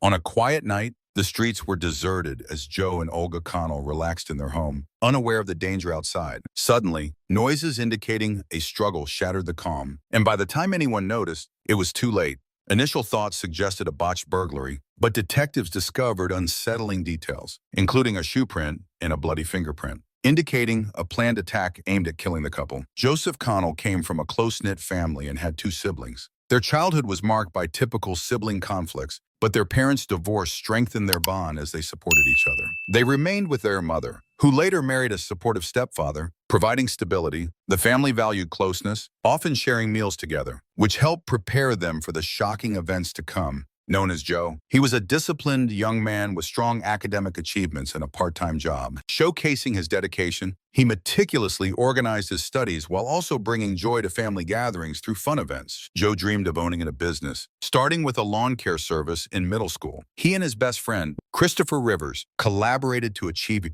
On a quiet night, the streets were deserted as Joe and Olga Connell relaxed in their home, unaware of the danger outside. Suddenly, noises indicating a struggle shattered the calm, and by the time anyone noticed, it was too late. Initial thoughts suggested a botched burglary, but detectives discovered unsettling details, including a shoe print and a bloody fingerprint, indicating a planned attack aimed at killing the couple. Joseph Connell came from a close-knit family and had two siblings. Their childhood was marked by typical sibling conflicts, but their parents' divorce strengthened their bond as they supported each other. They remained with their mother, who later married a supportive stepfather, providing stability. The family valued closeness, often sharing meals together, which helped prepare them for the shocking events to come. Known as Joe, he was a disciplined young man with strong academic achievements and a part-time job. Showcasing his dedication, he meticulously organized his studies while also bringing joy to family gatherings through fun events. Joe dreamed of owning a business, starting with a lawn care service in middle school. He and his best friend, Christopher Rivers, collaborated to achieve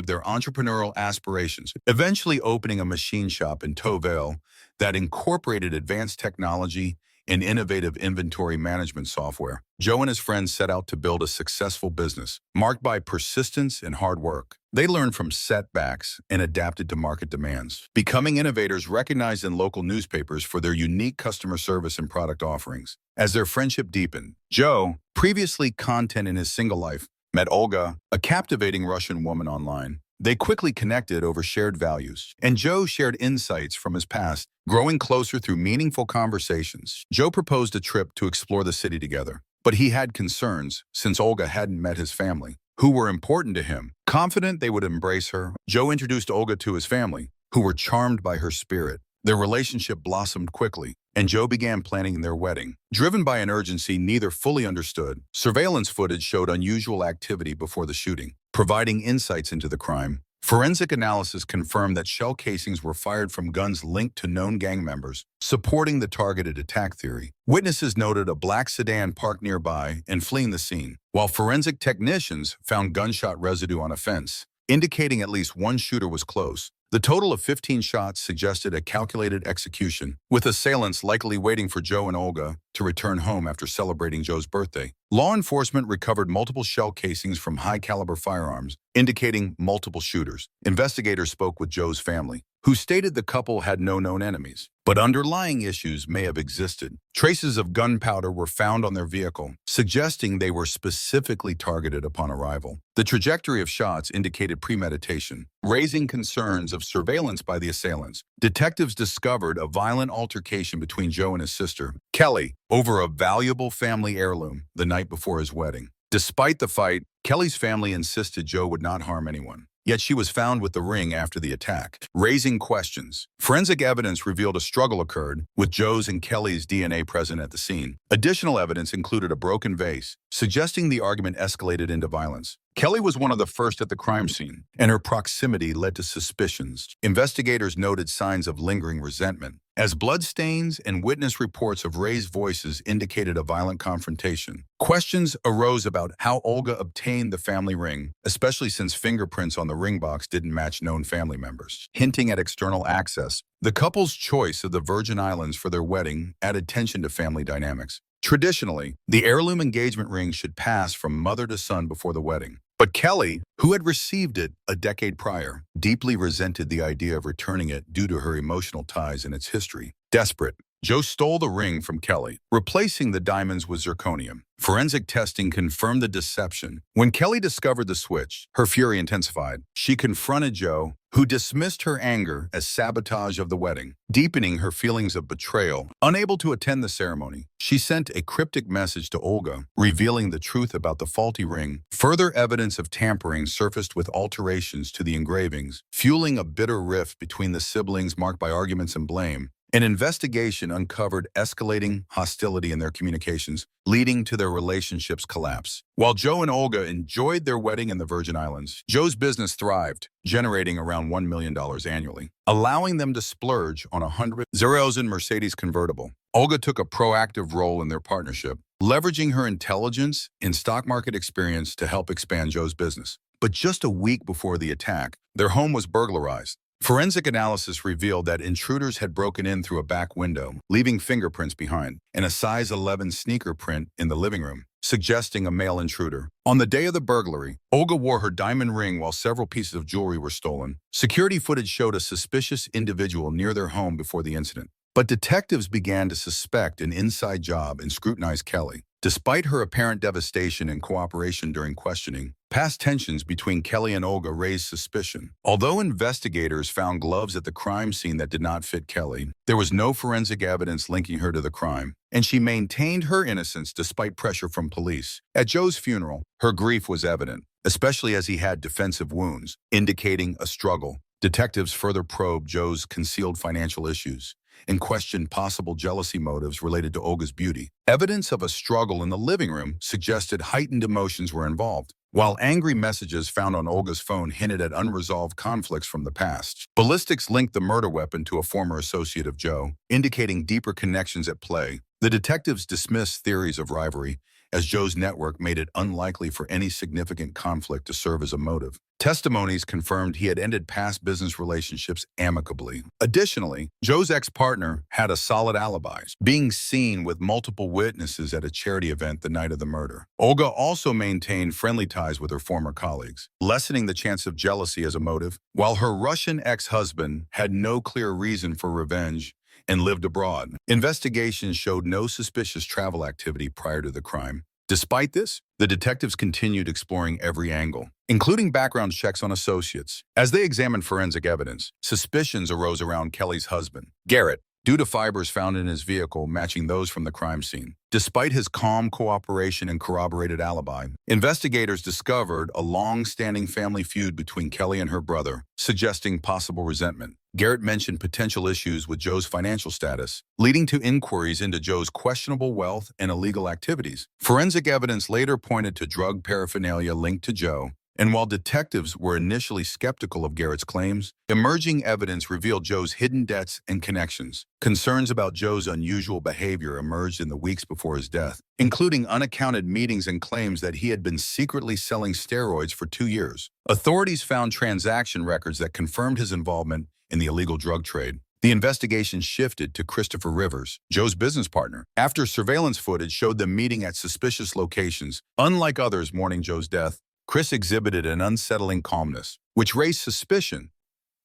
their entrepreneurial aspirations, eventually opening a machine shop in Tovale that incorporated advanced technology and innovative inventory management software. Joe and his friends set out to build a successful business, marked by persistence and hard work. They learned from setbacks and adapted to market demands, becoming innovators recognized in local newspapers for their unique customer service and product offerings. As their friendship deepened, Joe, previously content in his single life, met Olga, a captivating Russian woman online. They quickly connected over shared values, and Joe shared insights from his past, growing closer through meaningful conversations. Joe proposed a trip to explore the city together, but he had concerns since Olga hadn't met his family, who were important to him. Confident they would embrace her, Joe introduced Olga to his family, who were charmed by her spirit. Their relationship blossomed quickly, and Joe began planning their wedding. Driven by an urgency neither fully understood, surveillance footage showed unusual activity before the shooting, providing insights into the crime. Forensic analysis confirmed that shell casings were fired from guns linked to known gang members, supporting the targeted attack theory. Witnesses noted a black sedan parked nearby and fleeing the scene, while forensic technicians found gunshot residue on a fence, indicating at least one shooter was close. The total of 15 shots suggested a calculated execution, with assailants likely waiting for Joe and Olga to return home after celebrating Joe's birthday. Law enforcement recovered multiple shell casings from high-caliber firearms, indicating multiple shooters. Investigators spoke with Joe's family, who stated the couple had no known enemies, but underlying issues may have existed. Traces of gunpowder were found on their vehicle, suggesting they were specifically targeted upon arrival. The trajectory of shots indicated premeditation, raising concerns of surveillance by the assailants. Detectives discovered a violent altercation between Joe and his sister, Kelly, over a valuable family heirloom the night before his wedding. Despite the fight, Kelly's family insisted Joe would not harm anyone. Yet she was found with the ring after the attack, raising questions. Forensic evidence revealed a struggle occurred, with Joe's and Kelly's DNA present at the scene. Additional evidence included a broken vase, suggesting the argument escalated into violence. Kelly was one of the first at the crime scene, and her proximity led to suspicions. Investigators noted signs of lingering resentment, as bloodstains and witness reports of raised voices indicated a violent confrontation. Questions arose about how Olga obtained the family ring, especially since fingerprints on the ring box didn't match known family members, hinting at external access. The couple's choice of the Virgin Islands for their wedding added tension to family dynamics. Traditionally, the heirloom engagement ring should pass from mother to son before the wedding. But Kelly, who had received it a decade prior, deeply resented the idea of returning it due to her emotional ties and its history. Desperate, Joe stole the ring from Kelly, replacing the diamonds with zirconium. Forensic testing confirmed the deception. When Kelly discovered the switch, her fury intensified. She confronted Joe, who dismissed her anger as sabotage of the wedding, deepening her feelings of betrayal. Unable to attend the ceremony, she sent a cryptic message to Olga, revealing the truth about the faulty ring. Further evidence of tampering surfaced with alterations to the engravings, fueling a bitter rift between the siblings marked by arguments and blame. An investigation uncovered escalating hostility in their communications, leading to their relationship's collapse. While Joe and Olga enjoyed their wedding in the Virgin Islands, Joe's business thrived, generating around $1 million annually, allowing them to splurge on a 100,000 Mercedes convertible. Olga took a proactive role in their partnership, leveraging her intelligence and stock market experience to help expand Joe's business. But just a week before the attack, their home was burglarized. Forensic analysis revealed that intruders had broken in through a back window, leaving fingerprints behind, and a size 11 sneaker print in the living room. suggesting a male intruder. On the day of the burglary, Olga wore her diamond ring while several pieces of jewelry were stolen. Security footage showed a suspicious individual near their home before the incident. But detectives began to suspect an inside job and scrutinized Kelly. Despite her apparent devastation and cooperation during questioning, past tensions between Kelly and Olga raised suspicion. Although investigators found gloves at the crime scene that did not fit Kelly, there was no forensic evidence linking her to the crime, and she maintained her innocence despite pressure from police. At Joe's funeral, her grief was evident, especially as he had defensive wounds, indicating a struggle. Detectives further probed Joe's concealed financial issues and questioned possible jealousy motives related to Olga's beauty. Evidence of a struggle in the living room suggested heightened emotions were involved, while angry messages found on Olga's phone hinted at unresolved conflicts from the past. Ballistics linked the murder weapon to a former associate of Joe, indicating deeper connections at play. The detectives dismissed theories of rivalry, as Joe's network made it unlikely for any significant conflict to serve as a motive. Testimonies confirmed he had ended past business relationships amicably. Additionally, Joe's ex-partner had a solid alibi, being seen with multiple witnesses at a charity event the night of the murder. Olga also maintained friendly ties with her former colleagues, lessening the chance of jealousy as a motive, while her Russian ex-husband had no clear reason for revenge and lived abroad. Investigations showed no suspicious travel activity prior to the crime. Despite this, the detectives continued exploring every angle, including background checks on associates. As they examined forensic evidence, suspicions arose around Kelly's husband, Garrett, due to fibers found in his vehicle matching those from the crime scene. Despite his calm cooperation and corroborated alibi, investigators discovered a long-standing family feud between Kelly and her brother, suggesting possible resentment. Garrett mentioned potential issues with Joe's financial status, leading to inquiries into Joe's questionable wealth and illegal activities. Forensic evidence later pointed to drug paraphernalia linked to Joe, and while detectives were initially skeptical of Garrett's claims, emerging evidence revealed Joe's hidden debts and connections. Concerns about Joe's unusual behavior emerged in the weeks before his death, including unaccounted meetings and claims that he had been secretly selling steroids for 2 years. Authorities found transaction records that confirmed his involvement in the illegal drug trade. The investigation shifted to Christopher Rivers, Joe's business partner, after surveillance footage showed them meeting at suspicious locations. Unlike others mourning Joe's death, Chris exhibited an unsettling calmness, which raised suspicion.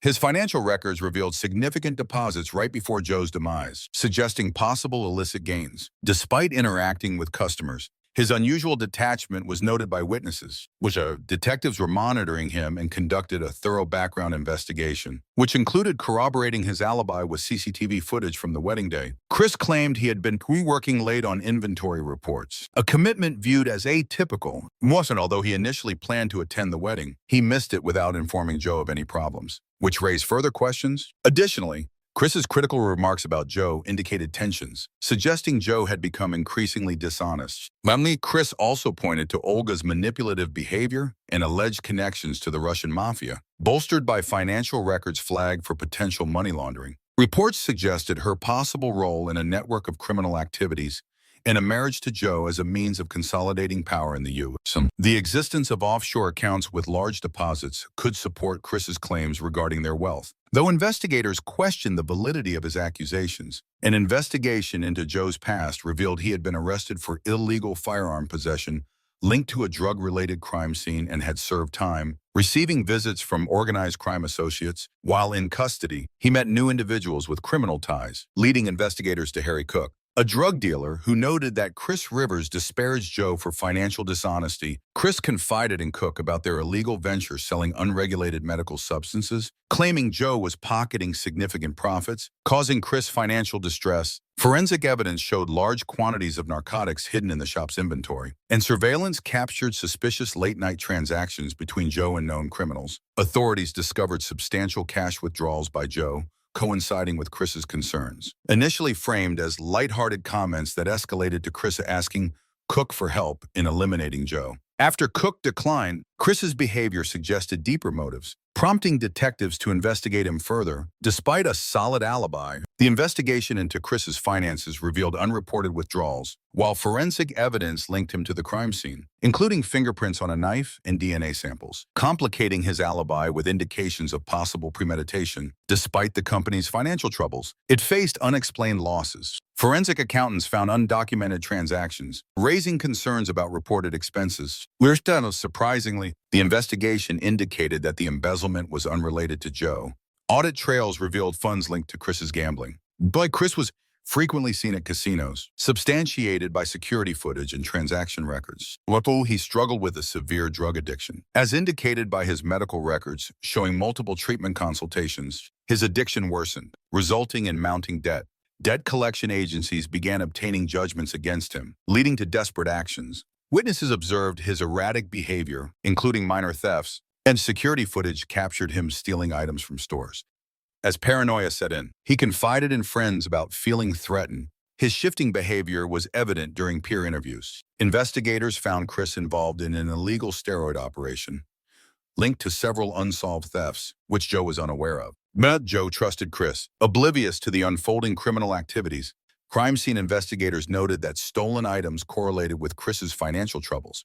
His financial records revealed significant deposits right before Joe's demise, suggesting possible illicit gains. Despite interacting with customers, his unusual detachment was noted by witnesses, detectives were monitoring him and conducted a thorough background investigation, which included corroborating his alibi with CCTV footage from the wedding day. Chris claimed he had been working late on inventory reports, a commitment viewed as atypical. Although he initially planned to attend the wedding, he missed it without informing Joe of any problems, which raised further questions. Additionally, Chris's critical remarks about Joe indicated tensions, suggesting Joe had become increasingly dishonest. Chris also pointed to Olga's manipulative behavior and alleged connections to the Russian mafia, bolstered by financial records flagged for potential money laundering. Reports suggested her possible role in a network of criminal activities and a marriage to Joe as a means of consolidating power in the U.S. The existence of offshore accounts with large deposits could support Chris's claims regarding their wealth. Though investigators questioned the validity of his accusations, an investigation into Joe's past revealed he had been arrested for illegal firearm possession linked to a drug-related crime scene and had served time, receiving visits from organized crime associates. While in custody, he met new individuals with criminal ties, leading investigators to Harry Cook, a drug dealer who noted that Chris Rivers disparaged Joe for financial dishonesty. Chris confided in Cook about their illegal venture selling unregulated medical substances, claiming Joe was pocketing significant profits, causing Chris financial distress. Forensic evidence showed large quantities of narcotics hidden in the shop's inventory, and surveillance captured suspicious late-night transactions between Joe and known criminals. Authorities discovered substantial cash withdrawals by Joe, coinciding with Chris's concerns. Initially framed as lighthearted comments that escalated to Chris asking Cook for help in eliminating Joe. After Cook declined, Chris's behavior suggested deeper motives. prompting detectives to investigate him further. Despite a solid alibi, the investigation into Chris's finances revealed unreported withdrawals, while forensic evidence linked him to the crime scene, including fingerprints on a knife and DNA samples, complicating his alibi with indications of possible premeditation. Despite the company's financial troubles, it faced unexplained losses. Forensic accountants found undocumented transactions, raising concerns about reported expenses. Surprisingly, the investigation indicated that the embezzlement was unrelated to Joe. Audit trails revealed funds linked to Chris's gambling, but Chris was frequently seen at casinos, substantiated by security footage and transaction records. Although he struggled with a severe drug addiction, as indicated by his medical records showing multiple treatment consultations, his addiction worsened, resulting in mounting debt. Debt collection agencies began obtaining judgments against him, leading to desperate actions. Witnesses observed his erratic behavior, including minor thefts, and security footage captured him stealing items from stores. As paranoia set in, he confided in friends about feeling threatened. His shifting behavior was evident during peer interviews. Investigators found Chris involved in an illegal steroid operation, linked to several unsolved thefts, which Joe was unaware of. But Joe trusted Chris, oblivious to the unfolding criminal activities. Crime scene investigators noted that stolen items correlated with Chris's financial troubles.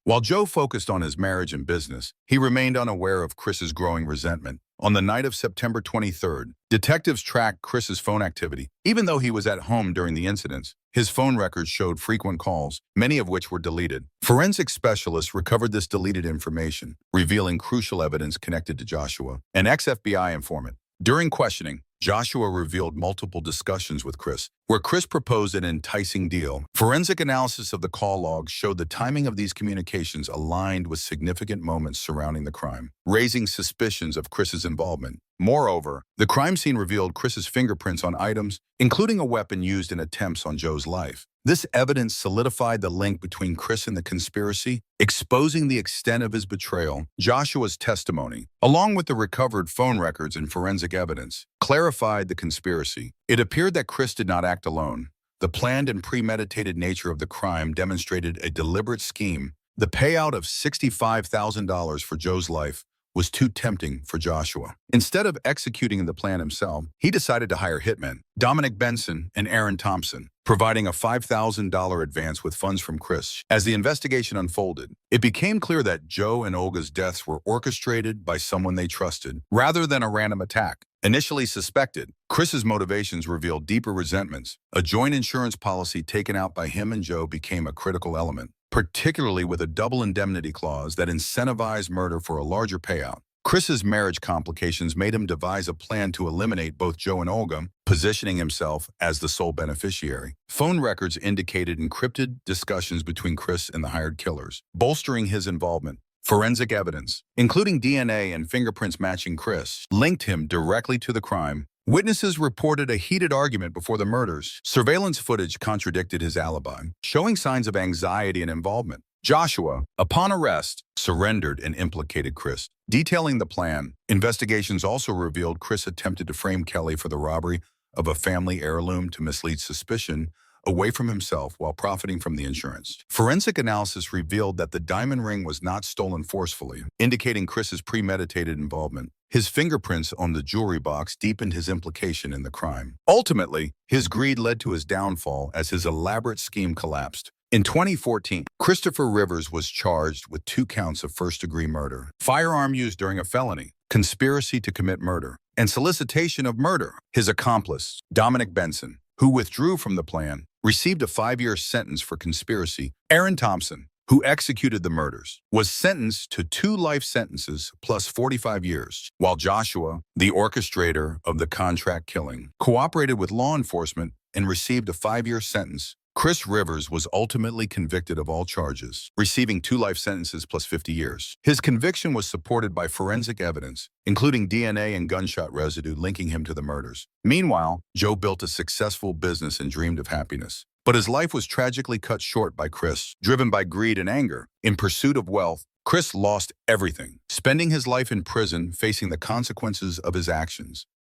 While Joe focused on his marriage and business, he remained unaware of Chris's growing resentment. On the night of September 23rd, detectives tracked Chris's phone activity. Even though he was at home during the incidents, his phone records showed frequent calls, many of which were deleted. Forensic specialists recovered this deleted information, revealing crucial evidence connected to Joshua, an ex-FBI informant. During questioning, Joshua revealed multiple discussions with Chris, where Chris proposed an enticing deal. Forensic analysis of the call logs showed the timing of these communications aligned with significant moments surrounding the crime, raising suspicions of Chris's involvement. Moreover, the crime scene revealed Chris's fingerprints on items, including a weapon used in attempts on Joe's life. This evidence solidified the link between Chris and the conspiracy, exposing the extent of his betrayal. Joshua's testimony, along with the recovered phone records and forensic evidence, clarified the conspiracy. It appeared that Chris did not act alone. The planned and premeditated nature of the crime demonstrated a deliberate scheme. The payout of $65,000 for Joe's life was too tempting for Joshua. Instead of executing the plan himself, he decided to hire hitmen, Dominic Benson and Aaron Thompson, providing a $5,000 advance with funds from Chris. As the investigation unfolded, it became clear that Joe and Olga's deaths were orchestrated by someone they trusted, rather than a random attack. Initially suspected, Chris's motivations revealed deeper resentments. A joint insurance policy taken out by him and Joe became a critical element, particularly with a double indemnity clause that incentivized murder for a larger payout. Chris's marriage complications made him devise a plan to eliminate both Joe and Olga, positioning himself as the sole beneficiary. Phone records indicated encrypted discussions between Chris and the hired killers, bolstering his involvement. Forensic evidence, including DNA and fingerprints matching Chris, linked him directly to the crime. Witnesses reported a heated argument before the murders. Surveillance footage contradicted his alibi, showing signs of anxiety and involvement. Joshua, upon arrest, surrendered and implicated Chris. Detailing the plan, investigations also revealed Chris attempted to frame Kelly for the robbery of a family heirloom to mislead suspicion away from himself while profiting from the insurance. Forensic analysis revealed that the diamond ring was not stolen forcefully, indicating Chris's premeditated involvement. His fingerprints on the jewelry box deepened his implication in the crime. Ultimately, his greed led to his downfall as his elaborate scheme collapsed. In 2014, Christopher Rivers was charged with 2 counts of first-degree murder, firearm used during a felony, conspiracy to commit murder, and solicitation of murder. His accomplice, Dominic Benson, who withdrew from the plan, received a 5-year sentence for conspiracy. Aaron Thompson, who executed the murders, was sentenced to 2 life sentences plus 45 years, while Joshua, the orchestrator of the contract killing, cooperated with law enforcement and received a 5-year sentence. Chris Rivers was ultimately convicted of all charges, receiving 2 life sentences plus 50 years. His conviction was supported by forensic evidence, including DNA and gunshot residue linking him to the murders. Meanwhile, Joe built a successful business and dreamed of happiness. But his life was tragically cut short by Chris, driven by greed and anger. In pursuit of wealth, Chris lost everything, spending his life in prison facing the consequences of his actions.